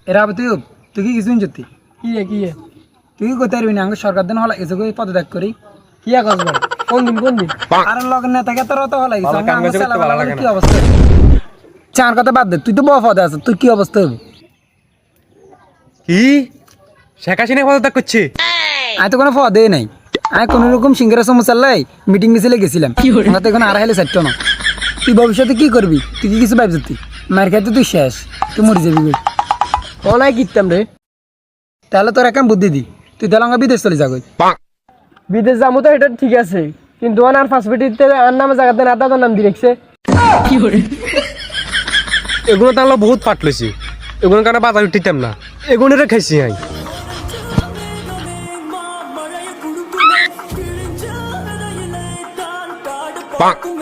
এরা তুই তুই কি কিছু সত্যি কি তুই কি করতে পারবি না আমাকে সরকার দিন হলা এসে পদত্যাগ করি কি কাজ কোন দিন আর লগের নেতাকে তোর অত হলাই ভালো কাম কাজ করতে ভালো লাগে কি না। অবস্থা চার কথা বাদ দে তুই তো বড় পদে আছিস তুই কি অবস্থা হবে কি শেখ হাসিনা পদত্যাগ করছে? আমি তো কোনো পদে নাই আমি কোনো রকম সিঙ্গারা সমস্যা লাই মিটিং মিছিলে গেছিলাম আমরা তো এখন আর হাইলে চারটো না তুই ভবিষ্যতে কি করবি তুই কি কিছু ভাবছি মার খাইতে তুই শেষ তুই মরে যাবি গই। অনাই কিতাম রে তাহলে তোর একটা বুদ্ধি দি তুই তাহলে আমাকে বিদেশ চলে যাগই বিদেশ যাবো তো এটা ঠিক আছে কিন্তু আর পাসপোর্টে আর নামে জায়গাতে না দাদার নাম দিয়ে রেখছে এগুলো তাহলে বহুত পাট লইছি এগুলো কারণে বাজার উঠিতাম না এগুলো খাইছি আই Bang.